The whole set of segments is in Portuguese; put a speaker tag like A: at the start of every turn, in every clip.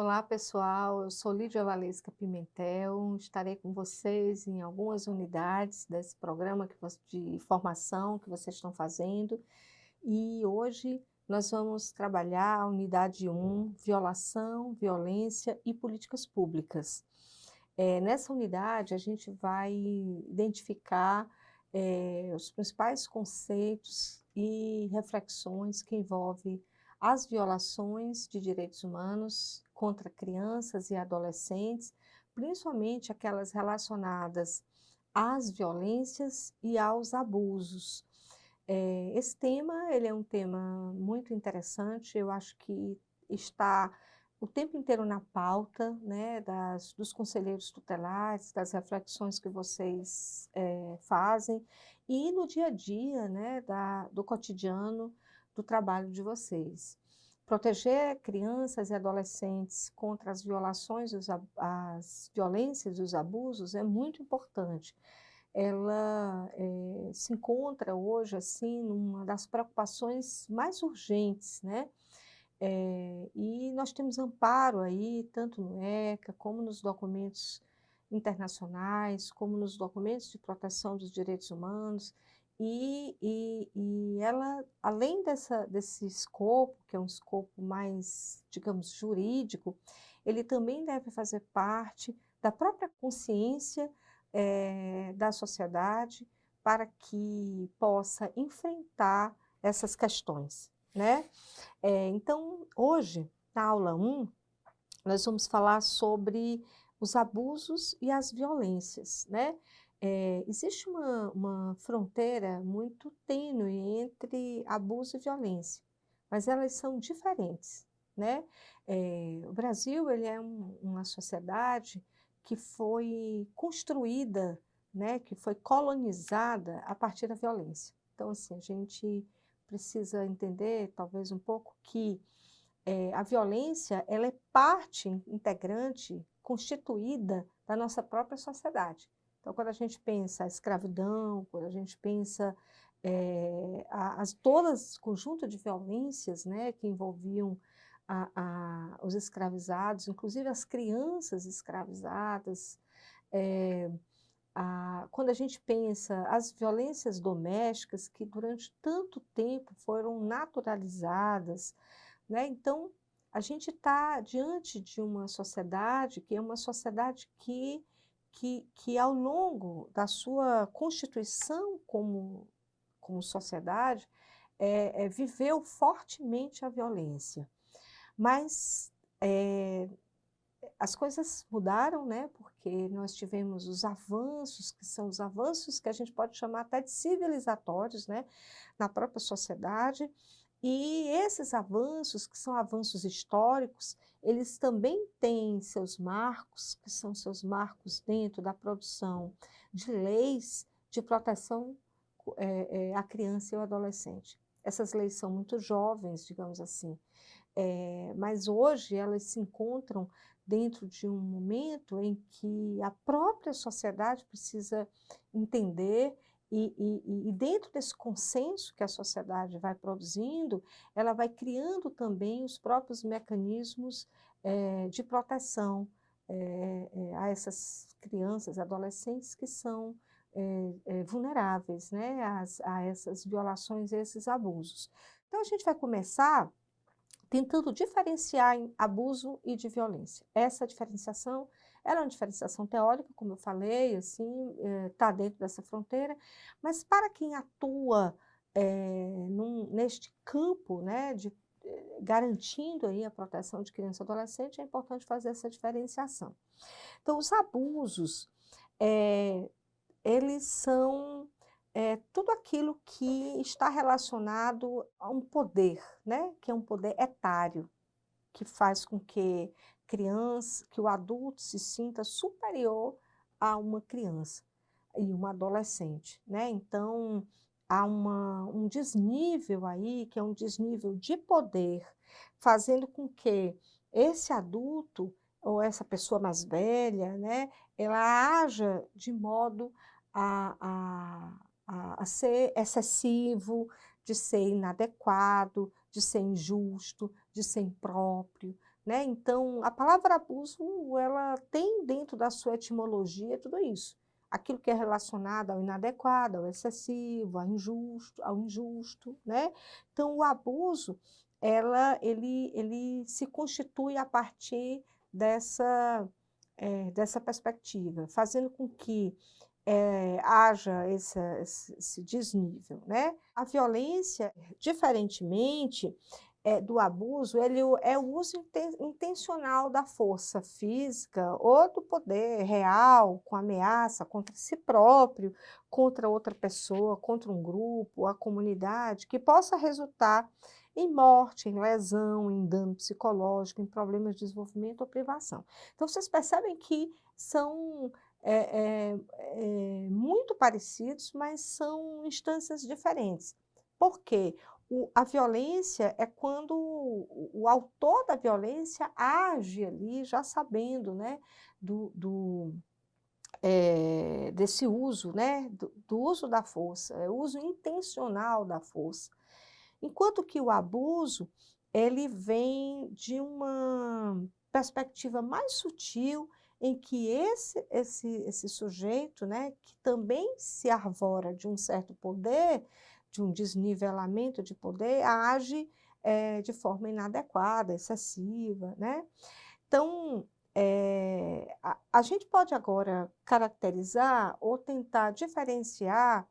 A: Olá, pessoal. Eu sou Lídia Valesca Pimentel. Estarei com vocês em algumas unidades desse programa de formação que vocês estão fazendo. E hoje nós vamos trabalhar a unidade 1, Violação, Violência e Políticas Públicas. Nessa unidade, a gente vai identificar os principais conceitos e reflexões que envolvem as violações de direitos humanos contra crianças e adolescentes, principalmente aquelas relacionadas às violências e aos abusos. Esse tema, ele é um tema muito interessante, eu acho que está o tempo inteiro na pauta, né, dos conselheiros tutelares, das reflexões que vocês fazem, e no dia a dia, né, do cotidiano do trabalho de vocês. Proteger crianças e adolescentes contra as violações, as violências e os abusos é muito importante. Ela se encontra hoje, assim, numa das preocupações mais urgentes, né? E nós temos amparo aí, tanto no ECA, como nos documentos internacionais, como nos documentos de proteção dos direitos humanos, e ela, além desse escopo, que é um escopo mais, digamos, jurídico, ele também deve fazer parte da própria consciência da sociedade para que possa enfrentar essas questões, né? Então, hoje, na aula 1, nós vamos falar sobre os abusos e as violências, né? Existe uma fronteira muito tênue entre abuso e violência, mas elas são diferentes, né? O Brasil, ele é uma sociedade que foi construída, né, que foi colonizada a partir da violência. Então, assim, a gente precisa entender, talvez um pouco, que a violência, ela é parte integrante, constituída da nossa própria sociedade. Então, quando a gente pensa a escravidão, quando a gente pensa todas o conjunto de violências, né, que envolviam os escravizados, inclusive as crianças escravizadas, quando a gente pensa as violências domésticas que durante tanto tempo foram naturalizadas, né? Então, a gente está diante de uma sociedade que é uma sociedade que ao longo da sua constituição como sociedade, viveu fortemente a violência. Mas as coisas mudaram, né? Porque nós tivemos os avanços, que são os avanços que a gente pode chamar até de civilizatórios, né? Na própria sociedade. E esses avanços, que são avanços históricos, eles também têm seus marcos, que são seus marcos dentro da produção de leis de proteção à criança e ao adolescente. Essas leis são muito jovens, digamos assim, mas hoje elas se encontram dentro de um momento em que a própria sociedade precisa entender e dentro desse consenso que a sociedade vai produzindo, ela vai criando também os próprios mecanismos de proteção a essas crianças, adolescentes que são vulneráveis, né, a essas violações, a esses abusos. Então, a gente vai começar tentando diferenciar em abuso e de violência. Essa diferenciação, ela é uma diferenciação teórica, como eu falei, assim, está dentro dessa fronteira, mas para quem atua neste campo, né, garantindo aí a proteção de criança e adolescente, é importante fazer essa diferenciação. Então, os abusos, eles são tudo aquilo que está relacionado a um poder, né? Que é um poder etário, que faz com que que o adulto se sinta superior a uma criança e uma adolescente, né? Então, há um desnível aí, que é um desnível de poder, fazendo com que esse adulto ou essa pessoa mais velha, né, ela haja de modo a ser excessivo, de ser inadequado, de ser injusto, de ser impróprio, né? Então, a palavra abuso, ela tem dentro da sua etimologia tudo isso. Aquilo que é relacionado ao inadequado, ao excessivo, ao injusto, né? Então, o abuso, ele se constitui a partir dessa perspectiva, fazendo com que haja esse desnível, né? A violência, diferentemente do abuso, ele é o uso intencional da força física ou do poder real, com ameaça contra si próprio, contra outra pessoa, contra um grupo, a comunidade, que possa resultar em morte, em lesão, em dano psicológico, em problemas de desenvolvimento ou privação. Então, vocês percebem que são muito parecidos, mas são instâncias diferentes. Por quê? A violência é quando o autor da violência age ali já sabendo, né, desse uso, né, do uso da força, o uso intencional da força. Enquanto que o abuso, ele vem de uma perspectiva mais sutil, em que esse sujeito, né, que também se arvora de um certo poder, de um desnivelamento de poder, age de forma inadequada, excessiva, né? Então, a gente pode agora caracterizar ou tentar diferenciar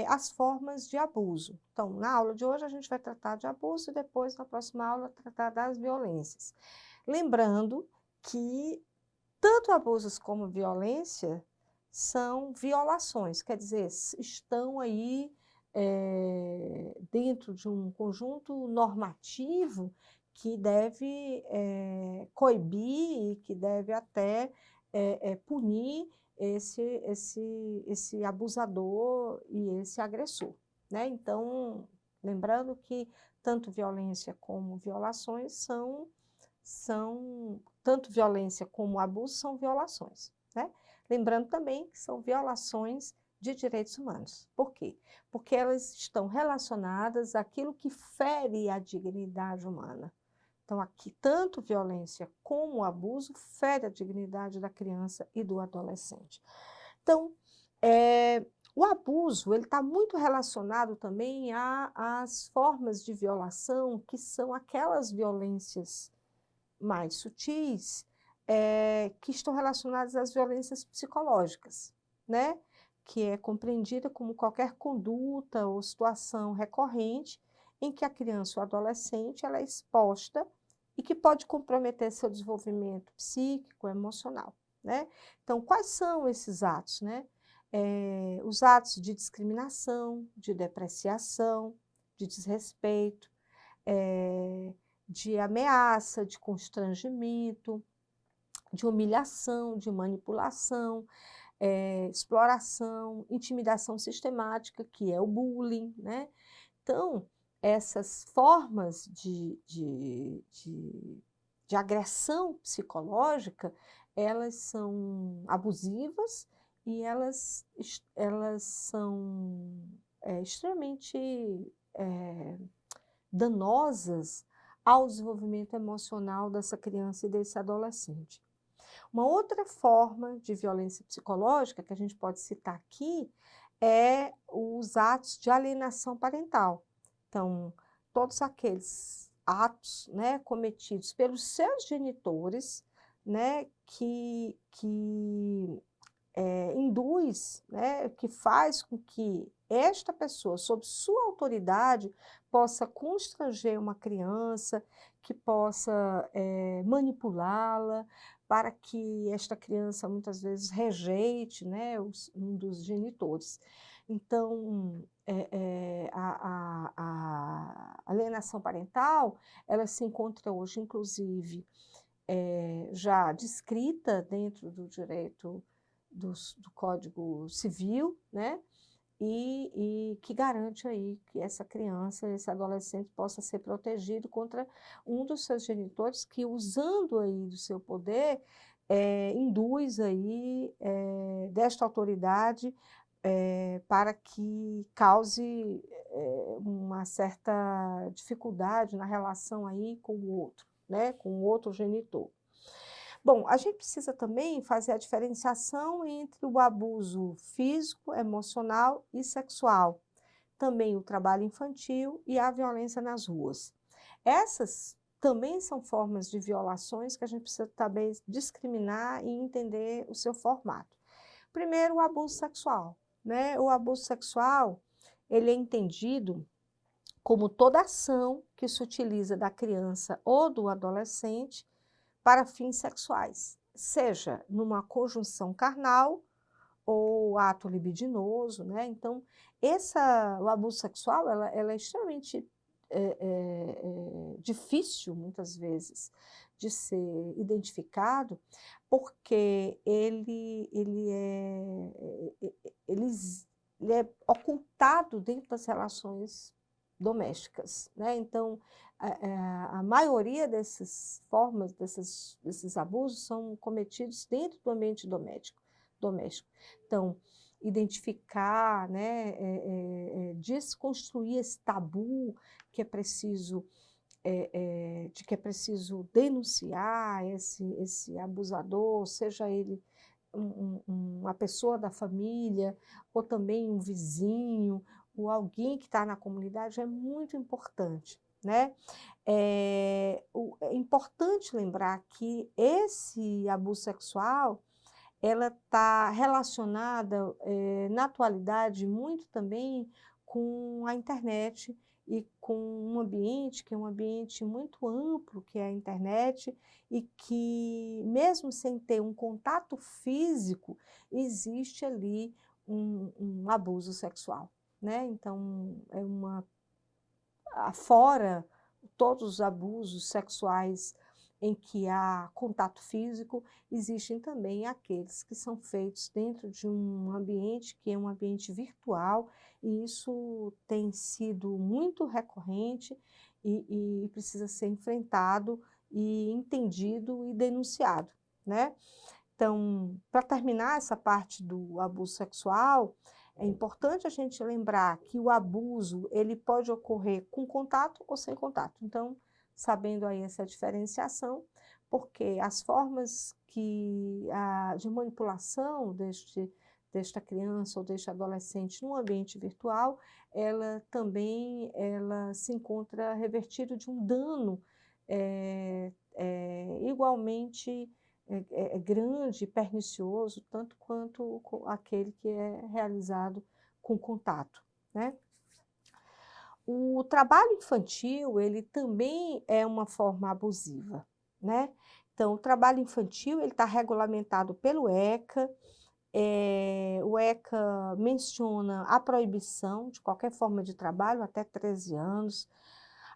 A: as formas de abuso. Então, na aula de hoje a gente vai tratar de abuso e depois, na próxima aula, tratar das violências. Lembrando que tanto abusos como violência são violações, quer dizer, estão aí dentro de um conjunto normativo que deve coibir e que deve até punir esse abusador e esse agressor, né? Então, lembrando que tanto violência como violações tanto violência como abuso são violações, né? Lembrando também que são violações de direitos humanos. Por quê? Porque elas estão relacionadas àquilo que fere a dignidade humana. Então, aqui, tanto violência como abuso fere a dignidade da criança e do adolescente. Então, o abuso ele está muito relacionado também às formas de violação, que são aquelas violências mais sutis, que estão relacionadas às violências psicológicas, né? Que é compreendida como qualquer conduta ou situação recorrente em que a criança ou adolescente ela é exposta e que pode comprometer seu desenvolvimento psíquico, emocional, né? Então, quais são esses atos, né? Os atos de discriminação, de depreciação, de desrespeito, de ameaça, de constrangimento, de humilhação, de manipulação, exploração, intimidação sistemática, que é o bullying, né? Então, essas formas de agressão psicológica, elas são abusivas e elas são extremamente danosas ao desenvolvimento emocional dessa criança e desse adolescente. Uma outra forma de violência psicológica que a gente pode citar aqui é os atos de alienação parental. Então, todos aqueles atos, né, cometidos pelos seus genitores, né, que induz, né, que faz com que esta pessoa, sob sua autoridade, possa constranger uma criança, que possa manipulá-la, para que esta criança muitas vezes rejeite, né, um dos genitores. Então, a alienação parental, ela se encontra hoje, inclusive, já descrita dentro do direito do Código Civil, né? E que garante aí que essa criança, esse adolescente possa ser protegido contra um dos seus genitores que, usando aí do seu poder, induz aí desta autoridade para que cause uma certa dificuldade na relação aí com o outro, né, com outro genitor. Bom, a gente precisa também fazer a diferenciação entre o abuso físico, emocional e sexual, também o trabalho infantil e a violência nas ruas. Essas também são formas de violações que a gente precisa também discriminar e entender o seu formato. Primeiro, o abuso sexual, né? O abuso sexual, ele é entendido como toda ação que se utiliza da criança ou do adolescente para fins sexuais, seja numa conjunção carnal ou ato libidinoso, né? Então, o abuso sexual, ela é extremamente difícil, muitas vezes, de ser identificado, porque ele é ocultado dentro das relações domésticas, né? Então, a maioria dessas formas, desses abusos são cometidos dentro do ambiente doméstico. Então, identificar, né, desconstruir esse tabu que é preciso, de que é preciso denunciar esse abusador, seja ele uma pessoa da família, ou também um vizinho, ou alguém que está na comunidade, é muito importante, né? É importante lembrar que esse abuso sexual, ela está relacionada, na atualidade, muito também com a internet e com um ambiente que é um ambiente muito amplo, que é a internet, e que, mesmo sem ter um contato físico, existe ali um abuso sexual, né? Então, afora todos os abusos sexuais em que há contato físico, existem também aqueles que são feitos dentro de um ambiente que é um ambiente virtual, e isso tem sido muito recorrente e precisa ser enfrentado e entendido e denunciado, né? Então, para terminar essa parte do abuso sexual, é importante a gente lembrar que o abuso, ele pode ocorrer com contato ou sem contato. Então, sabendo aí essa diferenciação, porque as formas de manipulação desta criança ou deste adolescente no ambiente virtual, ela se encontra revertido de um dano igualmente grande, pernicioso, tanto quanto aquele que é realizado com contato, né? O trabalho infantil, ele também é uma forma abusiva, né? Então, o trabalho infantil, ele está regulamentado pelo ECA, o ECA menciona a proibição de qualquer forma de trabalho até 13 anos,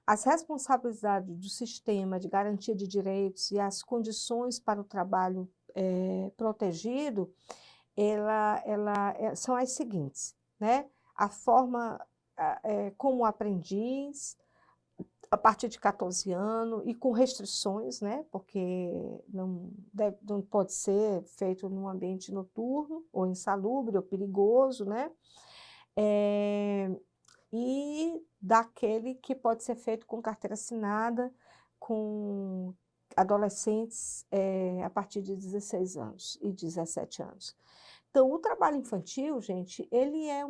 A: as responsabilidades do sistema de garantia de direitos e as condições para o trabalho protegido, são as seguintes, né? A forma como aprendiz, a partir de 14 anos, e com restrições, né? Porque não pode ser feito num ambiente noturno, ou insalubre, ou perigoso, né? E daquele que pode ser feito com carteira assinada, com adolescentes a partir de 16 anos e 17 anos. Então, o trabalho infantil, gente, ele é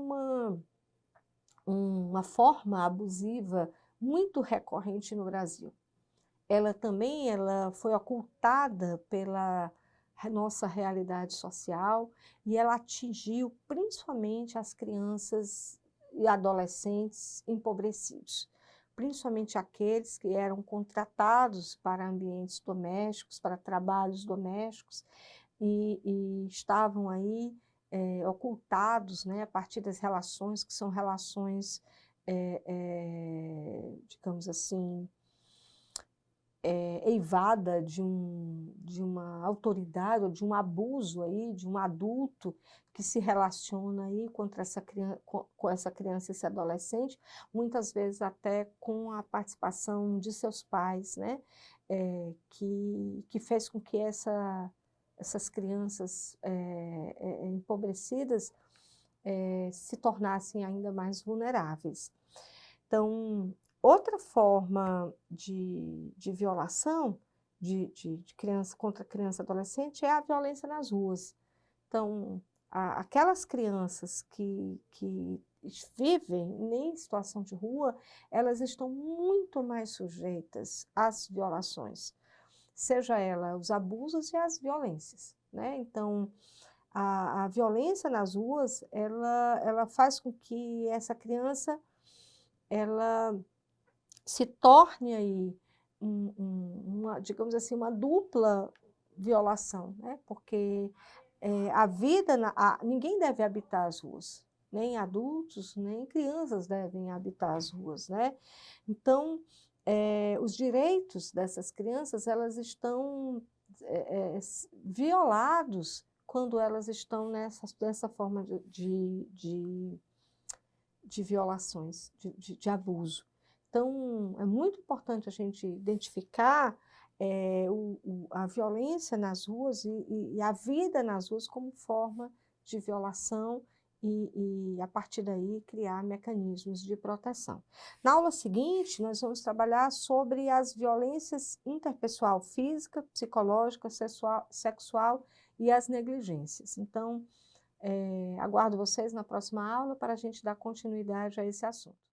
A: uma forma abusiva muito recorrente no Brasil. Ela foi ocultada pela nossa realidade social, e ela atingiu principalmente as crianças e adolescentes empobrecidos, principalmente aqueles que eram contratados para ambientes domésticos, para trabalhos domésticos, e estavam aí ocultados, né, a partir das relações que são relações, digamos assim, eivada de uma autoridade ou de um abuso aí, de um adulto que se relaciona aí com essa criança e esse adolescente, muitas vezes até com a participação de seus pais, né? Que fez com que essas crianças empobrecidas se tornassem ainda mais vulneráveis. Então, Outra forma de violação de criança contra criança e adolescente é a violência nas ruas. Então, aquelas crianças que vivem em situação de rua, elas estão muito mais sujeitas às violações, seja ela os abusos e as violências, né? Então, a violência nas ruas, ela faz com que essa criança, ela se torne aí digamos assim, uma dupla violação, né? Porque a vida, ninguém deve habitar as ruas, nem adultos, nem crianças devem habitar as ruas, né? Então, os direitos dessas crianças, elas estão violados quando elas estão nessa forma de violações, de abuso. Então, é muito importante a gente identificar a violência nas ruas e a vida nas ruas como forma de violação a partir daí, criar mecanismos de proteção. Na aula seguinte, nós vamos trabalhar sobre as violências interpessoal física, psicológica, sexual e as negligências. Então, aguardo vocês na próxima aula para a gente dar continuidade a esse assunto.